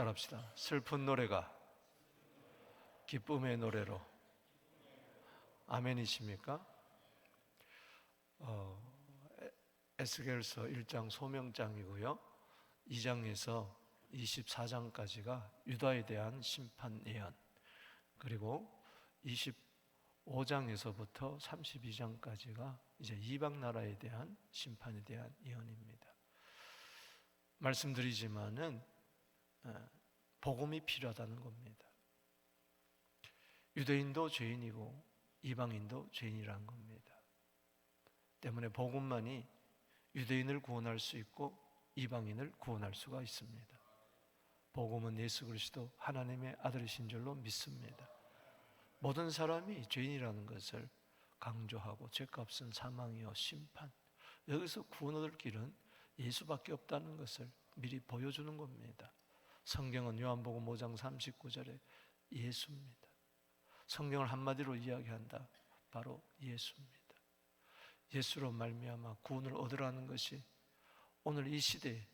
따라합시다. 슬픈 노래가 기쁨의 노래로. 아멘이십니까? 에스겔서 1장 소명장이고요. 2장에서 24장까지가 유다에 대한 심판 예언, 그리고 25장에서부터 32장까지가 이제 이방 나라에 대한 심판에 대한 예언입니다. 말씀드리지만은 복음이 필요하다는 겁니다. 유대인도 죄인이고 이방인도 죄인이라는 겁니다. 때문에 복음만이 유대인을 구원할 수 있고 이방인을 구원할 수가 있습니다. 복음은 예수 그리스도 하나님의 아들이신 줄로 믿습니다. 모든 사람이 죄인이라는 것을 강조하고 죄값은 사망이요 심판, 여기서 구원 얻을 길은 예수밖에 없다는 것을 미리 보여주는 겁니다. 성경은 요한복음 5장 39절에 예수입니다. 성경을 한마디로 이야기한다. 바로 예수입니다. 예수로 말미암아 구원을 얻으라는 것이 오늘 이 시대에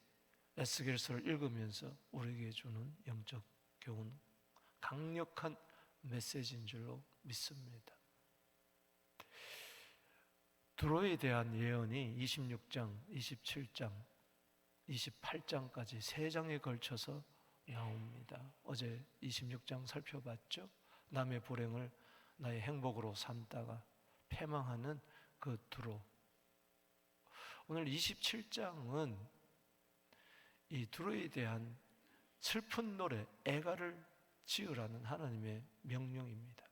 에스겔서를 읽으면서 우리에게 주는 영적 교훈, 강력한 메시지인 줄로 믿습니다. 두로에 대한 예언이 26장, 27장, 28장까지 3장에 걸쳐서 나옵니다. 어제 26장 살펴봤죠? 남의 불행을 나의 행복으로 삼다가 패망하는 그 두로. 오늘 27장은 이 두로에 대한 슬픈 노래, 애가를 지으라는 하나님의 명령입니다.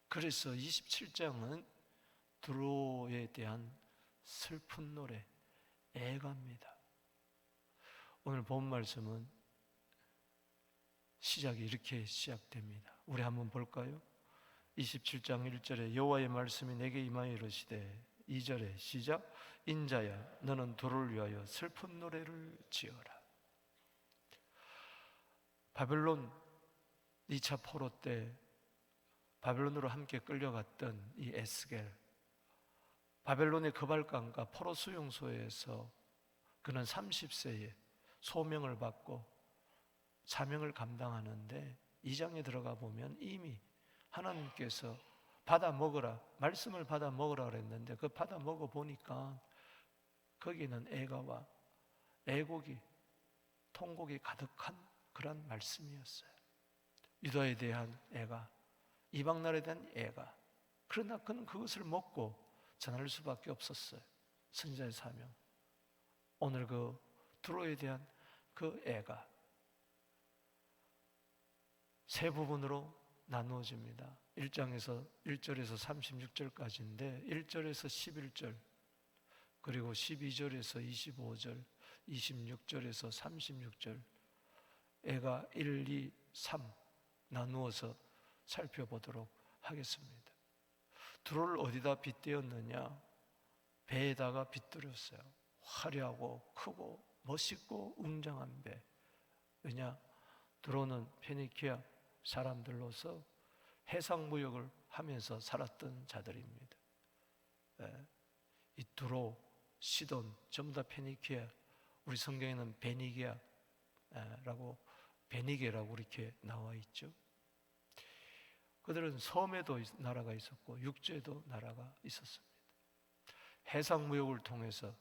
그래서 27장은 두로에 대한 슬픈 노래, 애가입니다. 오늘 본 말씀은 시작이 이렇게 시작됩니다. 우리 한번 볼까요? 27장 1절에 여호와의 말씀이 내게 임하여 이르시되, 2절에 시작, 인자야 너는 두로를 위하여 슬픈 노래를 지어라. 바벨론 2차 포로 때 바벨론으로 함께 끌려갔던 이 에스겔, 바벨론의 거발강과 포로 수용소에서 그는 30세에 소명을 받고 사명을 감당하는데 2장에 들어가 보면 이미 하나님께서 받아 먹으라, 말씀을 받아 먹으라 그랬는데 그 받아 먹어 보니까 거기는 애가와 애곡이, 통곡이 가득한 그런 말씀이었어요. 유다에 대한 애가, 이방 나라에 대한 애가. 그러나 그는 그것을 먹고 전할 수밖에 없었어요. 선지자의 사명. 오늘 그 두로에 대한 그 애가 세 부분으로 나누어집니다. 1장에서 1절에서 36절까지인데 1절에서 11절, 그리고 12절에서 25절, 26절에서 36절, 애가 1, 2, 3 나누어서 살펴보도록 하겠습니다. 두로를 어디다 빗대었느냐? 배에다가 빗들였어요. 화려하고 크고 멋있고 웅장한 배. 왜냐? 두로는 페니키아 사람들로서 해상무역을 하면서 살았던 자들입니다. 이 두로, 시돈 전부 다 페니키아, 우리 성경에는 베니게라고 이렇게 나와 있죠. 그들은 섬에도 나라가 있었고 육지에도 나라가 있었습니다. 해상무역을 통해서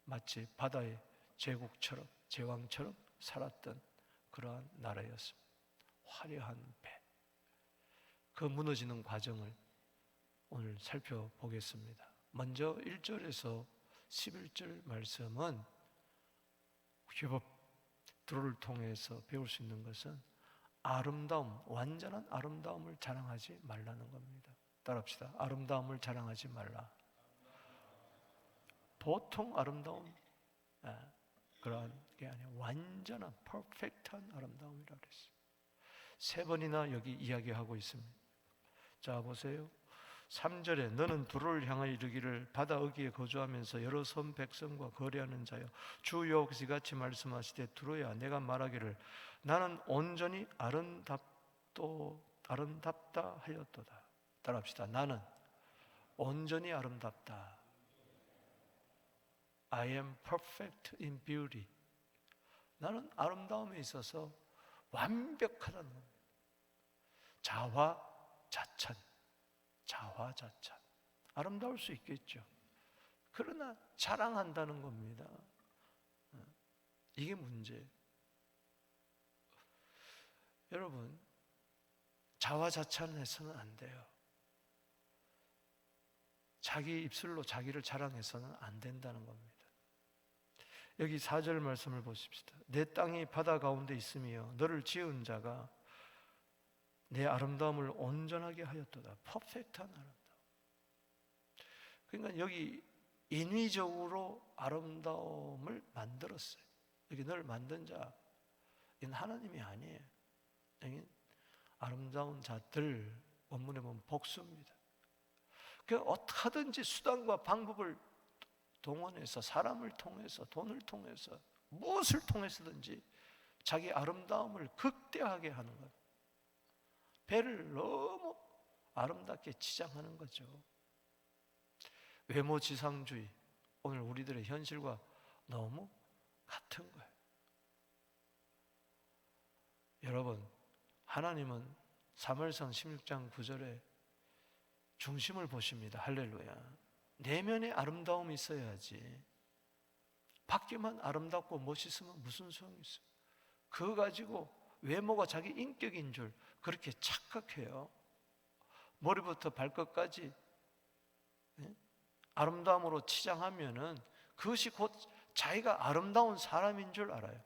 마치 바다의 제국처럼, 제왕처럼 살았던 그러한 나라였습니다. 화려한 배. 그 무너지는 과정을 오늘 살펴보겠습니다. 먼저 1절에서 11절 말씀은 두로를 통해서 배울 수 있는 것은 아름다움, 완전한 아름다움을 자랑하지 말라는 겁니다. 따라합시다. 아름다움을 자랑하지 말라. 보통 아름다움, 그런 게 아니라 완전한 퍼펙트한 아름다움이라 그랬어요. 3번이나 여기 이야기하고 있습니다. 자 보세요. 3절에 너는 두로를 향하여 이르기를 바다 어귀에 거주하면서 여러 섬 백성과 거래하는 자여, 주 여호와께서 이같이 말씀하시되 두로야 내가 말하기를 나는 온전히 아름답다 하였도다. 따라합시다. 나는 온전히 아름답다. I am perfect in beauty. 나는 아름다움에 있어서 완벽하다는 겁니다. 자화자찬, 자화자찬. 아름다울 수 있겠죠. 그러나 자랑한다는 겁니다. 이게 문제예요. 여러분, 자화자찬해서는 안 돼요. 자기 입술로 자기를 자랑해서는 안 된다는 겁니다. 여기 4절 말씀을 보십시다. 내 땅이 바다 가운데 있으며 너를 지은 자가 내 아름다움을 온전하게 하였도다. 퍼펙트한 아름다움. 그러니까 여기 인위적으로 아름다움을 만들었어요. 여기 너를 만든 자, 이건 하나님이 아니에요. 여기 아름다운 자들, 원문에 보면 복수입니다. 그러니까 어떻게 하든지 수단과 방법을 동원해서, 사람을 통해서, 돈을 통해서, 무엇을 통해서든지 자기 아름다움을 극대화하게 하는 거예요. 배를 너무 아름답게 치장하는 거죠. 외모지상주의, 오늘 우리들의 현실과 너무 같은 거예요. 여러분, 하나님은 사무엘상 16장 9절에 중심을 보십니다. 할렐루야. 내면에 아름다움이 있어야지. 밖에만 아름답고 멋있으면 무슨 소용이 있어요? 그거 가지고 외모가 자기 인격인 줄 그렇게 착각해요. 머리부터 발끝까지 아름다움으로 치장하면은 그것이 곧 자기가 아름다운 사람인 줄 알아요.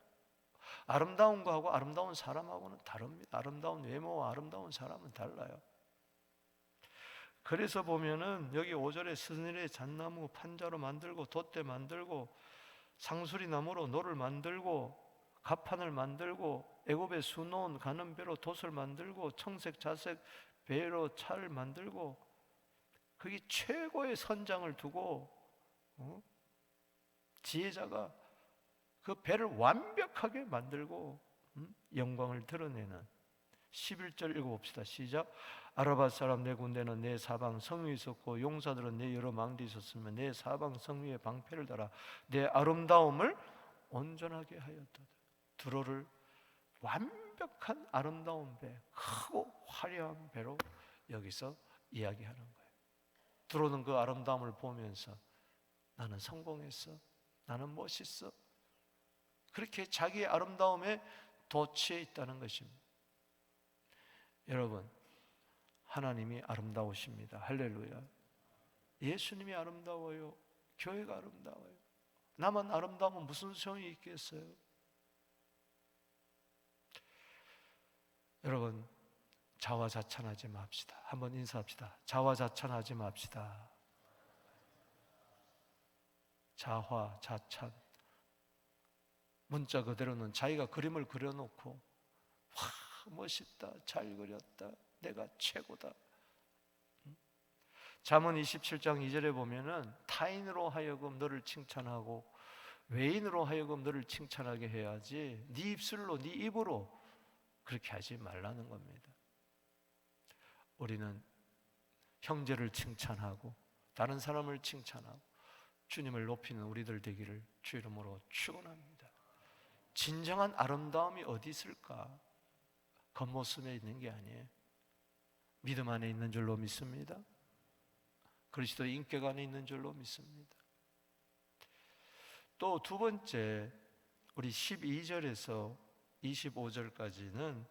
아름다운 거하고 아름다운 사람하고는 다릅니다. 아름다운 외모와 아름다운 사람은 달라요. 그래서 보면은 여기 5절에 스늘의 잣나무 판자로 만들고 돛대 만들고 상수리 나무로 노를 만들고 갑판을 만들고 애굽에 수놓은 가는 배로 돛을 만들고 청색 자색 배로 차를 만들고 거기 최고의 선장을 두고 지혜자가 그 배를 완벽하게 만들고 영광을 드러내는 11절 읽어봅시다. 시작. 아라바 사람 네 군대는 내 사방 성위에 있었고 용사들은 내 여러 망대에 있었으며 내 사방 성위에 방패를 달아 내 아름다움을 온전하게 하였다. 두로를 완벽한 아름다운 배, 크고 화려한 배로 여기서 이야기하는 거예요. 두로는 그 아름다움을 보면서 나는 성공했어, 나는 멋있어, 그렇게 자기의 아름다움에 도취해 있다는 것입니다. 여러분, 하나님이 아름다우십니다. 할렐루야. 예수님이 아름다워요. 교회가 아름다워요. 나만 아름다우면 무슨 소용이 있겠어요? 여러분, 자화자찬하지 맙시다. 한번 인사합시다. 자화자찬하지 맙시다. 자화자찬. 문자 그대로는 자기가 그림을 그려놓고 와, 멋있다, 잘 그렸다, 내가 최고다. 잠언 27장 2절에 보면은 타인으로 하여금 너를 칭찬하고 외인으로 하여금 너를 칭찬하게 해야지 네 입술로, 네 입으로 그렇게 하지 말라는 겁니다. 우리는 형제를 칭찬하고 다른 사람을 칭찬하고 주님을 높이는 우리들 되기를 주 이름으로 축원합니다. 진정한 아름다움이 어디 있을까? 겉모습에 있는 게 아니에요. 믿음 안에 있는 줄로 믿습니다. 그리스도 인격 안에 있는 줄로 믿습니다. 또 두 번째, 우리 12절에서 25절까지는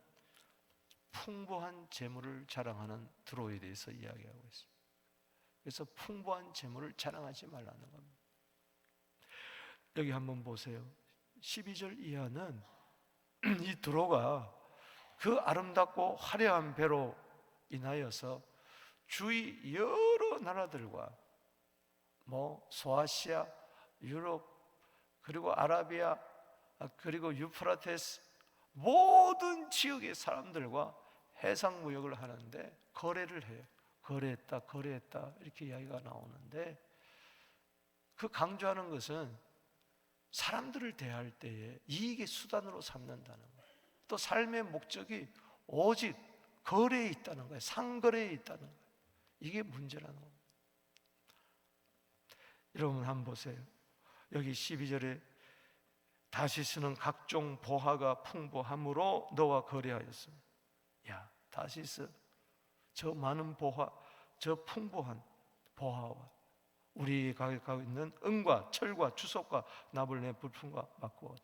풍부한 재물을 자랑하는 드로에 대해서 이야기하고 있습니다. 그래서 풍부한 재물을 자랑하지 말라는 겁니다. 여기 한번 보세요. 12절 이하는 이 드로가 그 아름답고 화려한 배로 인하여서 주위 여러 나라들과 소아시아, 유럽, 그리고 아라비아, 그리고 유프라테스 모든 지역의 사람들과 해상 무역을 하는데 거래를 해요. 거래했다 이렇게 이야기가 나오는데 그 강조하는 것은 사람들을 대할 때에 이익의 수단으로 삼는다는 거예요. 또 삶의 목적이 오직 거래에 있다는 거예요. 상거래에 있다는 거예요. 이게 문제라는 겁니다. 여러분 한번 보세요. 여기 12절에 다시스는 각종 보화가 풍부함으로 너와 거래하였습니다. 야, 다시스, 저 많은 보화, 저 풍부한 보화와 우리가 가지고 있는 은과 철과 주석과 나블레 불품과 바꾸어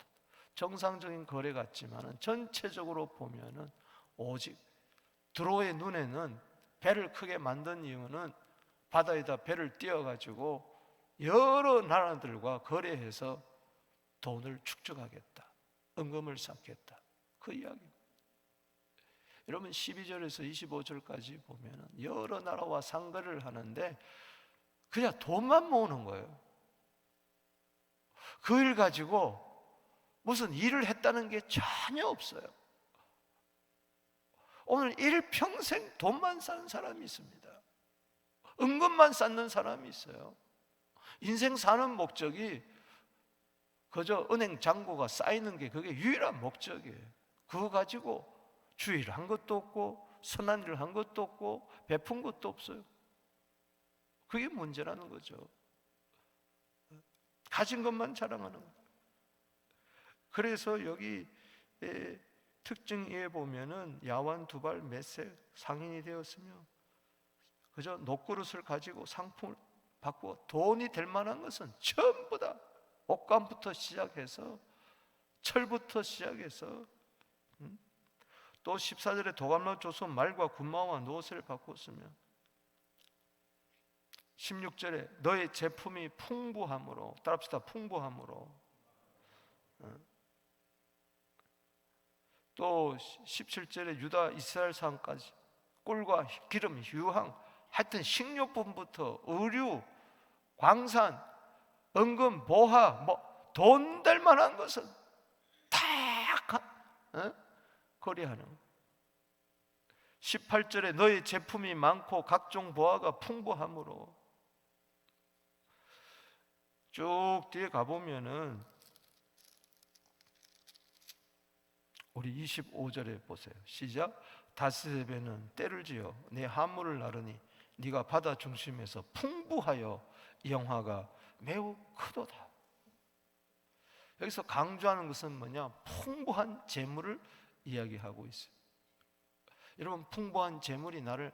정상적인 거래 같지만은 전체적으로 보면은 오직 드로의 눈에는 배를 크게 만든 이유는 바다에다 배를 띄워가지고 여러 나라들과 거래해서 돈을 축적하겠다, 은금을 쌓겠다, 그 이야기입니다. 여러분 12절에서 25절까지 보면 여러 나라와 상거래를 하는데 그냥 돈만 모으는 거예요. 그 일 가지고 무슨 일을 했다는 게 전혀 없어요. 오늘 일평생 돈만 쌓는 사람이 있습니다. 은금만 쌓는 사람이 있어요. 인생 사는 목적이 그저 은행 잔고가 쌓이는 게 그게 유일한 목적이에요. 그거 가지고 주의를 한 것도 없고 선한 일을 한 것도 없고 베푼 것도 없어요. 그게 문제라는 거죠. 가진 것만 자랑하는 거예요. 그래서 여기 특징에 보면은 야완 두발 메색 상인이 되었으며 그저 녹그릇을 가지고 상품을 받고 돈이 될 만한 것은 전부 다 옷감부터 시작해서 철부터 시작해서 또 14절에 도감로 조선 말과 군마와 노새를 바꿨으며 16절에 너의 제품이 풍부함으로, 따라합시다, 풍부함으로. 또 17절에 유다 이스라엘 산까지 꿀과 기름, 유황, 하여튼 식료품부터 의류, 광산, 은금, 보화, 뭐 돈 될 만한 것은 다 거래하는. 18절에 너의 제품이 많고 각종 보화가 풍부함으로. 쭉 뒤에 가보면은 우리 25절에 보세요. 시작. 다스베는 때를 지어 내 화물을 나르니 네가 바다 중심에서 풍부하여 영화가 매우 크도다. 여기서 강조하는 것은 뭐냐? 풍부한 재물을 이야기하고 있어요. 여러분, 풍부한 재물이 나를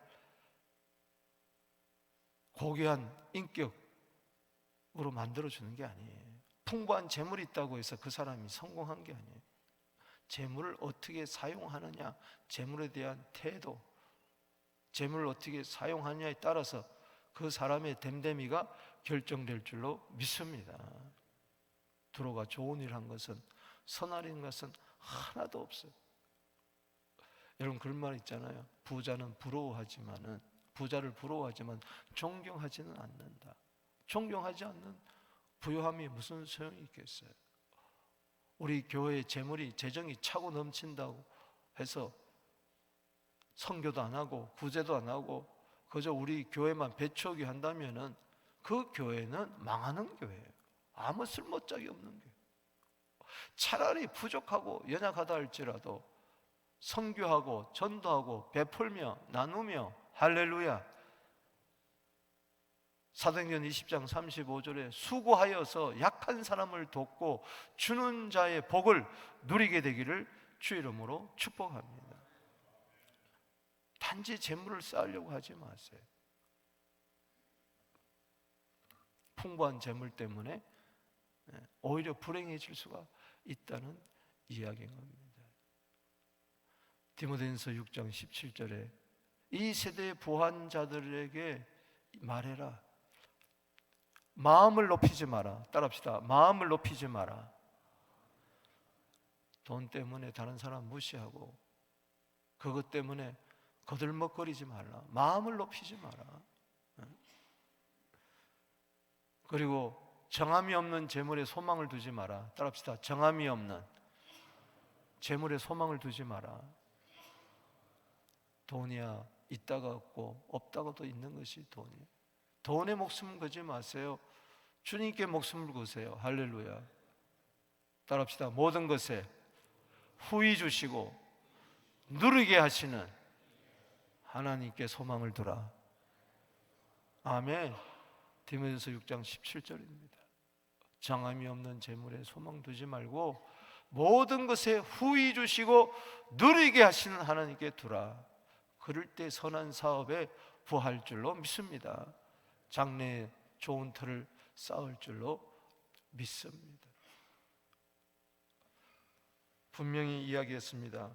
고귀한 인격으로 만들어주는 게 아니에요. 풍부한 재물이 있다고 해서 그 사람이 성공한 게 아니에요. 재물을 어떻게 사용하느냐, 재물에 대한 태도, 재물을 어떻게 사용하느냐에 따라서 그 사람의 됨됨이가 결정될 줄로 믿습니다. 두로가 좋은 일 한 것은, 선한 일 한 것은 하나도 없어요. 여러분 그런 말 있잖아요. 부자는 부러워하지만은, 부자를 부러워하지만 존경하지는 않는다. 존경하지 않는 부유함이 무슨 소용이 있겠어요? 우리 교회의 재물이, 재정이 차고 넘친다고 해서 선교도 안 하고 구제도 안 하고 그저 우리 교회만 배추기 한다면은 그 교회는 망하는 교회예요. 아무 쓸모짝이 없는 교회. 차라리 부족하고 연약하다 할지라도 선교하고 전도하고 베풀며 나누며, 할렐루야, 사도행전 20장 35절에 수고하여서 약한 사람을 돕고 주는 자의 복을 누리게 되기를 주 이름으로 축복합니다. 단지 재물을 쌓으려고 하지 마세요. 풍부한 재물 때문에 오히려 불행해질 수가 있다는 이야기인 겁니다. 디모데전서 6장 17절에 이 세대의 부한 자들에게 말해라. 마음을 높이지 마라. 따라합시다. 마음을 높이지 마라. 돈 때문에 다른 사람 무시하고 그것 때문에 거들먹거리지 말라. 마음을 높이지 마라. 그리고 정함이 없는 재물에 소망을 두지 마라. 따라합시다. 정함이 없는 재물에 소망을 두지 마라. 돈이야 있다가 없고 없다가도 있는 것이 돈이에요. 돈에 목숨을 걸지 마세요. 주님께 목숨을 거세요. 할렐루야. 따라합시다. 모든 것에 후히 주시고 누리게 하시는 하나님께 소망을 두라. 아멘. 디모데전서 6장 17절입니다. 정함이 없는 재물에 소망 두지 말고 모든 것에 후히 주시고 누리게 하시는 하나님께 두라. 그럴 때 선한 사업에 부할 줄로 믿습니다. 장래에 좋은 틀을 쌓을 줄로 믿습니다. 분명히 이야기했습니다.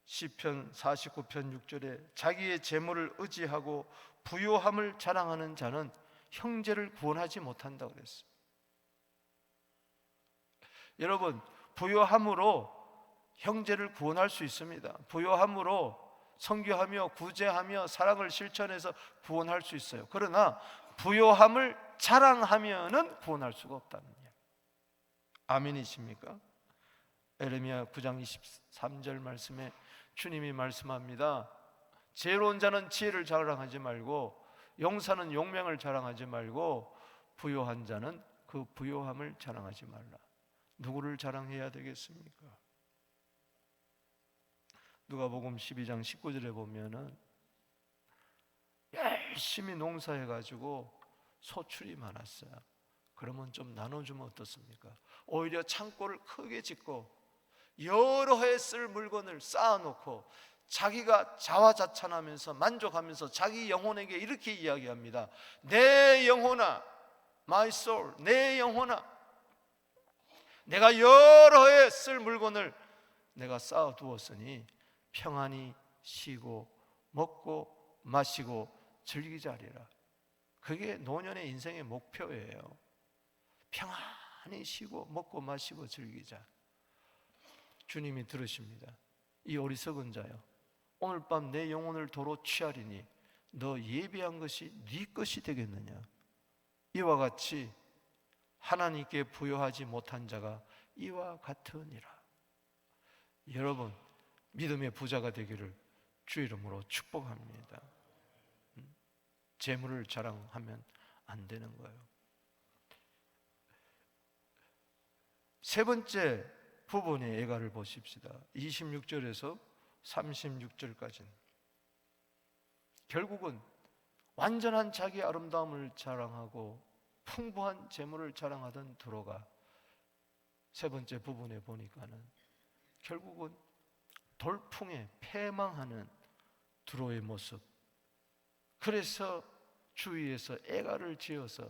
시편 49편 6절에 자기의 재물을 의지하고 부요함을 자랑하는 자는 형제를 구원하지 못한다고 그랬어요. 여러분, 부요함으로 형제를 구원할 수 있습니다. 부요함으로 선교하며 구제하며 사랑을 실천해서 구원할 수 있어요. 그러나 부요함을 자랑하면은 구원할 수가 없다는 이야기. 아멘이십니까? 에레미야 9장 23절 말씀에 주님이 말씀합니다. 지혜로운 자는 지혜를 자랑하지 말고 용사는 용맹을 자랑하지 말고 부요한 자는 그 부요함을 자랑하지 말라. 누구를 자랑해야 되겠습니까? 누가복음 12장 19절에 보면은 열심히 농사해가지고 소출이 많았어요. 그러면 좀 나눠주면 어떻습니까? 오히려 창고를 크게 짓고 여러 해 쓸 물건을 쌓아놓고 자기가 자화자찬하면서 만족하면서 자기 영혼에게 이렇게 이야기합니다. 내 영혼아, my soul, 내 영혼아, 내가 여러 해 쓸 물건을 내가 쌓아두었으니 평안히 쉬고 먹고 마시고 즐기자 하리라. 그게 노년의 인생의 목표예요. 평안히 쉬고 먹고 마시고 즐기자. 주님이 들으십니다. 이 어리석은 자여, 오늘 밤 내 영혼을 도로 취하리니 너 예비한 것이 네 것이 되겠느냐. 이와 같이 하나님께 부요하지 못한 자가 이와 같으니라. 여러분, 믿음의 부자가 되기를 주 이름으로 축복합니다. 재물을 자랑하면 안 되는 거예요. 세 번째 부분의 예가를 보십시다. 26절에서 36절까지는 결국은 완전한 자기 아름다움을 자랑하고 풍부한 재물을 자랑하던 두로가 세 번째 부분에 보니까는 결국은 돌풍에 패망하는 두로의 모습. 그래서 주위에서 애가를 지어서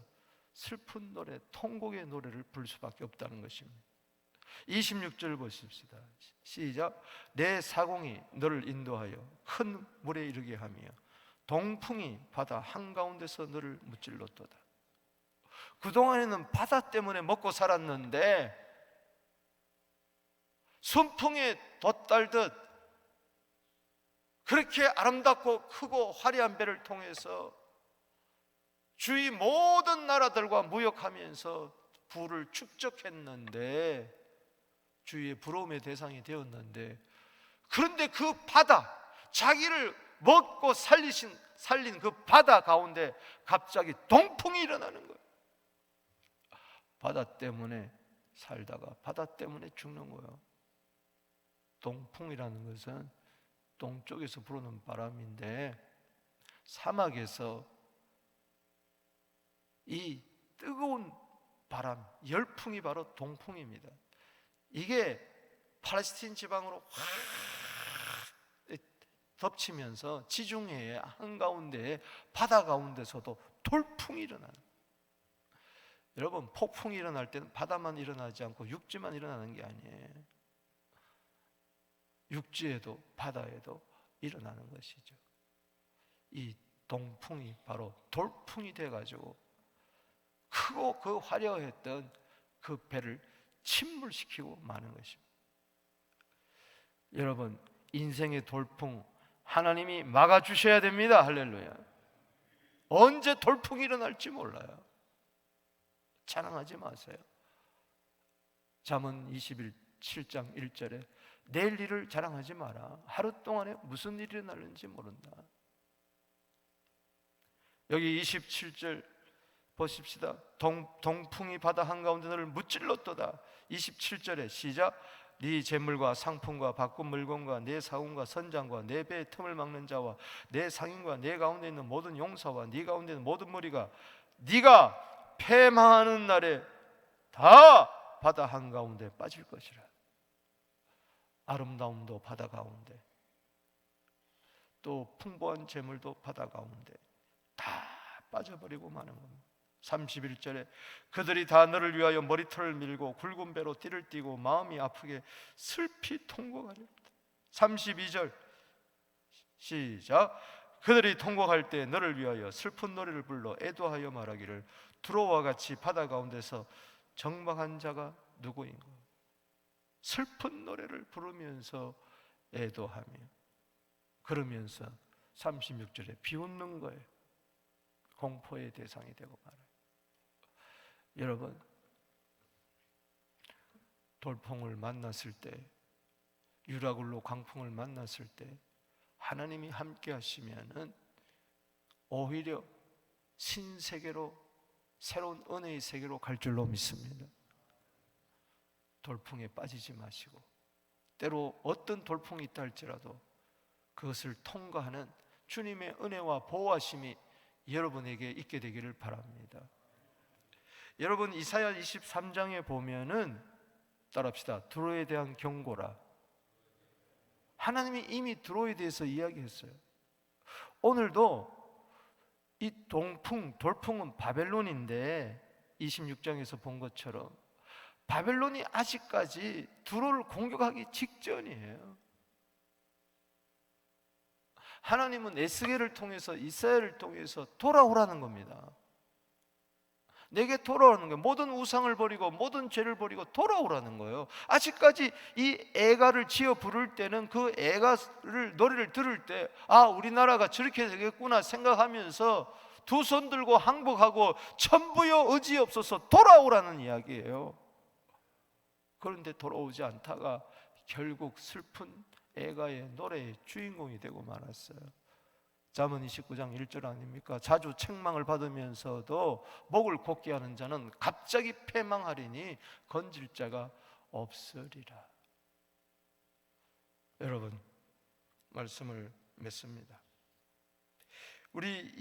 슬픈 노래, 통곡의 노래를 부를 수밖에 없다는 것입니다. 26절 보십시다. 시작. 내 사공이 너를 인도하여 큰 물에 이르게 하며 동풍이 바다 한가운데서 너를 무찔렀도다. 그동안에는 바다 때문에 먹고 살았는데 순풍에 돛달듯 그렇게 아름답고 크고 화려한 배를 통해서 주위 모든 나라들과 무역하면서 부를 축적했는데 주위의 부러움의 대상이 되었는데, 그런데 그 바다, 자기를 먹고 살린 그 바다 가운데 갑자기 동풍이 일어나는 거예요. 바다 때문에 살다가 바다 때문에 죽는 거예요. 동풍이라는 것은 동쪽에서 불어오는 바람인데 사막에서 이 뜨거운 바람, 열풍이 바로 동풍입니다. 이게 팔레스틴 지방으로 확 덮치면서 지중해의 한가운데에 바다 가운데서도 돌풍이 일어나는. 여러분, 폭풍이 일어날 때는 바다만 일어나지 않고 육지만 일어나는 게 아니에요. 육지에도 바다에도 일어나는 것이죠. 이 동풍이 바로 돌풍이 돼가지고 크고 그 화려했던 그 배를 침몰시키고 마는 것입니다. 여러분, 인생의 돌풍 하나님이 막아주셔야 됩니다. 할렐루야. 언제 돌풍이 일어날지 몰라요. 자랑하지 마세요. 잠언 27장 1절에 내일 일을 자랑하지 마라. 하루 동안에 무슨 일이 일어날는지 모른다. 여기 27절 보십시다. 동풍이 바다 한가운데 너를 무찔렀도다. 27절에 시작. 네 재물과 상품과 바꾼 물건과 네 사원과 선장과 네 배의 틈을 막는 자와 네 상인과 네 가운데 있는 모든 용사와 네 가운데 있는 모든 무리가 네가 패망하는 날에 다 바다 한가운데 빠질 것이라. 아름다움도 바다 가운데, 또 풍부한 재물도 바다 가운데 다 빠져버리고 마는 겁니다. 31절에 그들이 다 너를 위하여 머리털을 밀고 굵은 배로 띠를 띠고 마음이 아프게 슬피 통곡하리로다. 32절 시작. 그들이 통곡할 때 너를 위하여 슬픈 노래를 불러 애도하여 말하기를 두로와 같이 바다 가운데서 정박한 자가 누구인가. 슬픈 노래를 부르면서 애도하며, 그러면서 36절에 비웃는 거예요. 공포의 대상이 되고 말아요. 여러분, 돌풍을 만났을 때, 유라굴로 광풍을 만났을 때 하나님이 함께 하시면은 오히려 신세계로, 새로운 은혜의 세계로 갈 줄로 믿습니다. 돌풍에 빠지지 마시고, 때로 어떤 돌풍이 있다 할지라도 그것을 통과하는 주님의 은혜와 보호하심이 여러분에게 있게 되기를 바랍니다. 여러분, 이사야 23장에 보면은, 따라합시다. 두로에 대한 경고라. 하나님이 이미 두로에 대해서 이야기했어요. 오늘도 이 돌풍은 바벨론인데 26장에서 본 것처럼 바벨론이 아직까지 두로를 공격하기 직전이에요. 하나님은 에스겔을 통해서, 이사야를 통해서 돌아오라는 겁니다. 내게 돌아오라는 거예요. 모든 우상을 버리고 모든 죄를 버리고 돌아오라는 거예요. 아직까지 이 애가를 지어 부를 때는 그 애가를 노래를 들을 때, 아, 우리나라가 저렇게 되겠구나 생각하면서 두 손 들고 항복하고 천부여 의지없어서 돌아오라는 이야기예요. 그런데 돌아오지 않다가 결국 슬픈 애가의 노래의 주인공이 되고 말았어요. 잠언 29장 1절 아닙니까? 자주 책망을 받으면서도 목을 곧게 하는 자는 갑자기 패망하리니 건질 자가 없으리라. 여러분, 말씀을 맺습니다. 우리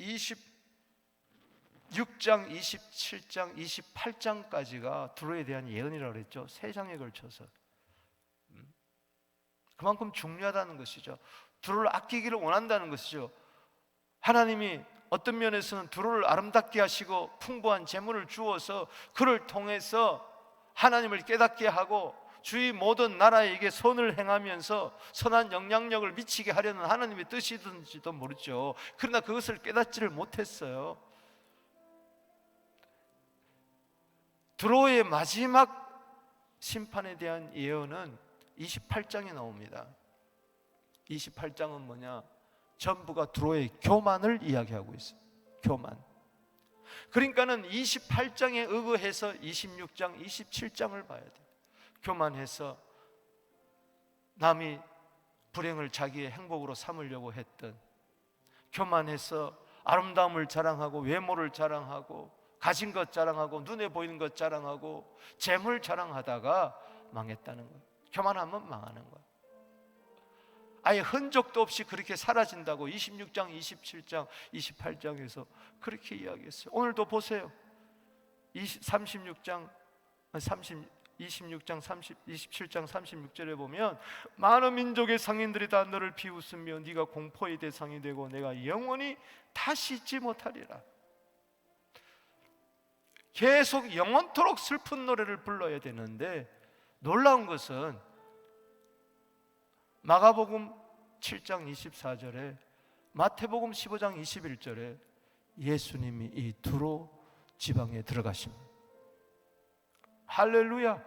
26장, 27장, 28장까지가 두로에 대한 예언이라고 그랬죠. 3장에 걸쳐서. 그만큼 중요하다는 것이죠. 두로를 아끼기를 원한다는 것이죠. 하나님이 어떤 면에서는 두로를 아름답게 하시고 풍부한 재물을 주어서 그를 통해서 하나님을 깨닫게 하고 주위 모든 나라에게 선을 행하면서 선한 영향력을 미치게 하려는 하나님의 뜻이든지도 모르죠. 그러나 그것을 깨닫지를 못했어요. 두로의 마지막 심판에 대한 예언은 28장에 나옵니다. 28장은 뭐냐? 전부가 두로의 교만을 이야기하고 있어요. 교만. 그러니까는 28장에 의거해서 26장, 27장을 봐야 돼요. 교만해서 남이 불행을 자기의 행복으로 삼으려고 했던, 교만해서 아름다움을 자랑하고 외모를 자랑하고 가진 것 자랑하고 눈에 보이는 것 자랑하고 재물 자랑하다가 망했다는 거예요. 교만하면 망하는 거예요. 아예 흔적도 없이 그렇게 사라진다고 26장, 27장, 28장에서 그렇게 이야기했어요. 오늘도 보세요. 26장, 27장 36절에 보면 많은 민족의 상인들이 다 너를 비웃으며 네가 공포의 대상이 되고 내가 영원히 다시 잊지 못하리라. 계속 영원토록 슬픈 노래를 불러야 되는데, 놀라운 것은 마가복음 7장 24절에 마태복음 15장 21절에 예수님이 이 두로 지방에 들어가십니다. 할렐루야.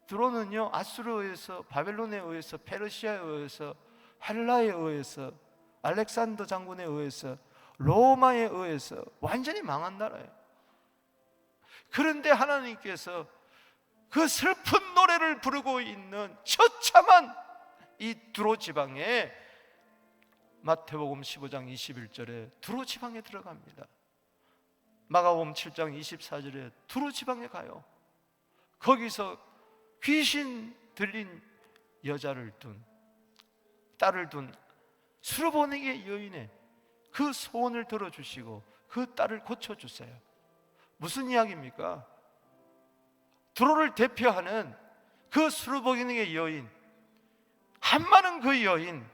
두로는요, 아수르에 의해서, 바벨론에 의해서, 페르시아에 의해서, 헬라에 의해서, 알렉산더 장군에 의해서, 로마에 의해서 완전히 망한 나라예요. 그런데 하나님께서 그 슬픈 노래를 부르고 있는 처참한 이 두로 지방에, 마태복음 15장 21절에 두로 지방에 들어갑니다. 마가복음 7장 24절에 두로 지방에 가요. 거기서 귀신 들린 여자를 둔, 딸을 둔 수르보니게 여인의 그 소원을 들어주시고 그 딸을 고쳐주세요. 무슨 이야기입니까? 두로를 대표하는 그 수르보기능의 여인, 한많은 그 여인,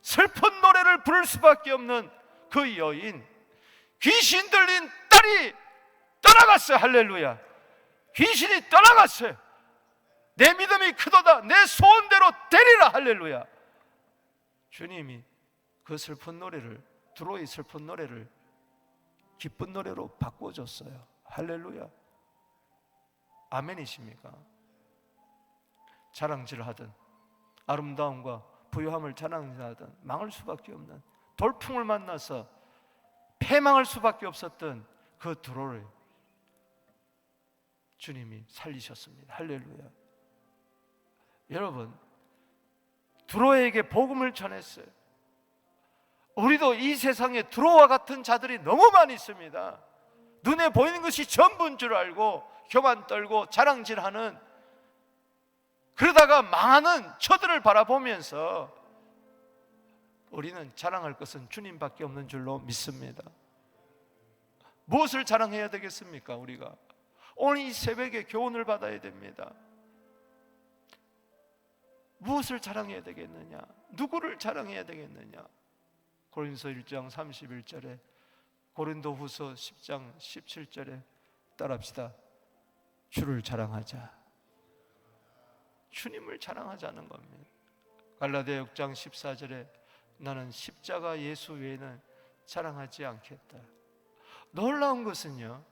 슬픈 노래를 부를 수밖에 없는 그 여인, 귀신 들린 딸이 떠나갔어요. 할렐루야. 귀신이 떠나갔어요. 내 믿음이 크도다, 내 소원대로 되리라. 할렐루야. 주님이 그 슬픈 노래를, 두로의 슬픈 노래를 기쁜 노래로 바꿔줬어요. 할렐루야. 아멘이십니까? 자랑질하던, 아름다움과 부유함을 자랑질하던, 망할 수밖에 없는, 돌풍을 만나서 패망할 수밖에 없었던 그 두로를 주님이 살리셨습니다. 할렐루야. 여러분, 두로에게 복음을 전했어요. 우리도 이 세상에 두로와 같은 자들이 너무 많이 있습니다. 눈에 보이는 것이 전부인 줄 알고 교만 떨고 자랑질하는, 그러다가 망하는 저들을 바라보면서 우리는 자랑할 것은 주님밖에 없는 줄로 믿습니다. 무엇을 자랑해야 되겠습니까? 우리가 오늘 이 새벽에 교훈을 받아야 됩니다. 무엇을 자랑해야 되겠느냐? 누구를 자랑해야 되겠느냐? 고린도서 1장 31절에, 고린도후서 10장 17절에 따라합시다. 주를 자랑하자. 주님을 자랑하자는 겁니다. 갈라디아 6장 14절에 나는 십자가 예수 외에는 자랑하지 않겠다. 놀라운 것은요,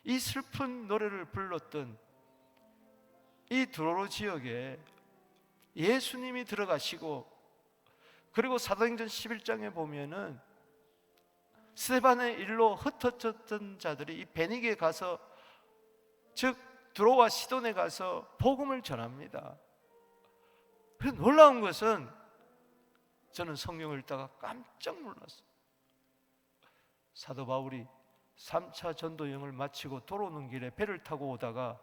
이 슬픈 노래를 불렀던 이 두로로 지역에 예수님이 들어가시고, 그리고 사도행전 11장에 보면은 스데반의 일로 흩어졌던 자들이 이 베니게에 가서, 즉 두로와 시돈에 가서 복음을 전합니다. 그래서 놀라운 것은, 저는 성경을 읽다가 깜짝 놀랐어요. 사도 바울이 3차 전도 여행을 마치고 돌아오는 길에 배를 타고 오다가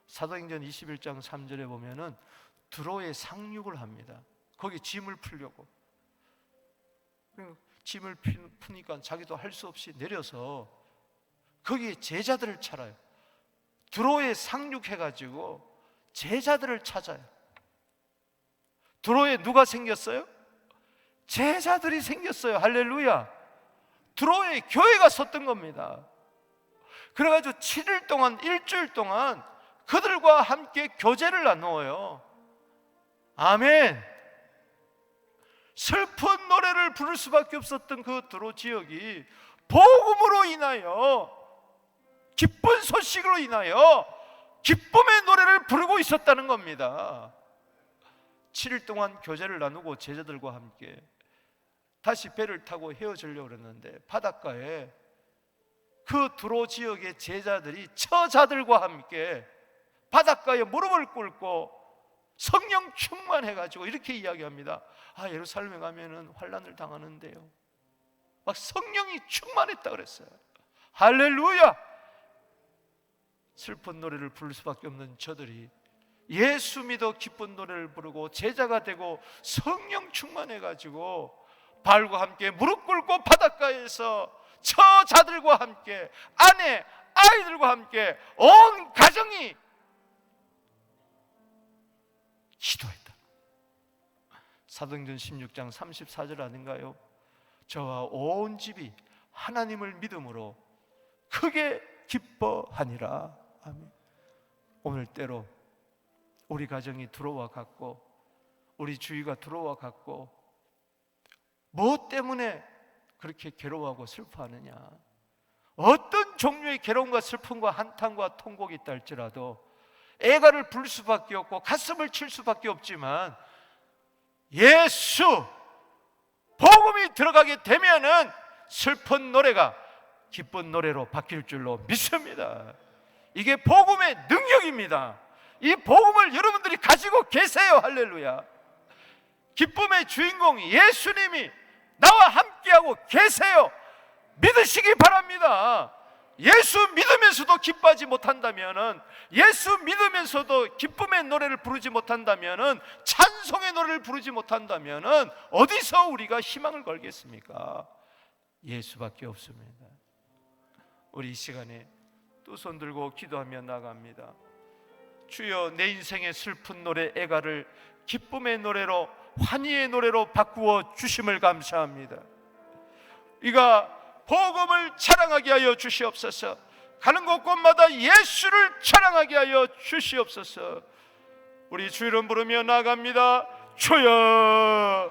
사도행전 21장 3절에 보면은 두로에 상륙을 합니다. 거기 짐을 풀려고. 짐을 푸니까 자기도 할 수 없이 내려서 거기에 제자들을 찾아요. 두로에 상륙해가지고 제자들을 찾아요. 두로에 누가 생겼어요? 제자들이 생겼어요. 할렐루야. 두로에 교회가 섰던 겁니다. 그래가지고 7일 동안, 일주일 동안 그들과 함께 교제를 나누어요. 아멘. 슬픈 노래를 부를 수밖에 없었던 그 두로 지역이 복음으로 인하여, 기쁜 소식으로 인하여 기쁨의 노래를 부르고 있었다는 겁니다. 7일 동안 교제를 나누고 제자들과 함께 다시 배를 타고 헤어지려고 그랬는데, 바닷가에 그 두로 지역의 제자들이 처자들과 함께 바닷가에 무릎을 꿇고 성령 충만해가지고 이렇게 이야기합니다. 예루살렘에 가면은 환난을 당하는데요, 막 성령이 충만했다 그랬어요. 할렐루야. 슬픈 노래를 부를 수밖에 없는 저들이 예수 믿어 기쁜 노래를 부르고 제자가 되고 성령 충만해가지고 바울과 함께 무릎 꿇고 바닷가에서 처자들과 함께, 아내, 아이들과 함께 온 가정이 기도했다. 사도행전 16장 34절 아닌가요? 저와 온 집이 하나님을 믿음으로 크게 기뻐하니라. 아멘. 오늘 때로 우리 가정이 두로와 같고, 우리 주위가 두로와 같고, 무엇 때문에 그렇게 괴로워하고 슬퍼하느냐? 어떤 종류의 괴로움과 슬픔과 한탄과 통곡이 있다 할지라도 애가를 부를 수밖에 없고 가슴을 칠 수밖에 없지만, 예수 복음이 들어가게 되면은 슬픈 노래가 기쁜 노래로 바뀔 줄로 믿습니다. 이게 복음의 능력입니다. 이 복음을 여러분들이 가지고 계세요. 할렐루야. 기쁨의 주인공 예수님이 나와 함께하고 계세요. 믿으시기 바랍니다. 예수 믿으면서도 기뻐하지 못한다면은, 예수 믿으면서도 기쁨의 노래를 부르지 못한다면은, 찬송의 노래를 부르지 못한다면은 어디서 우리가 희망을 걸겠습니까? 예수밖에 없습니다. 우리 이 시간에 두 손 들고 기도하며 나갑니다. 주여, 내 인생의 슬픈 노래 애가를 기쁨의 노래로, 환희의 노래로 바꾸어 주심을 감사합니다. 우리가 복음을 자랑하게 하여 주시옵소서. 가는 곳곳마다 예수를 자랑하게 하여 주시옵소서. 우리 주 이름 부르며 나갑니다. 주여,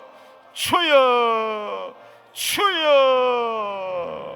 주여, 주여.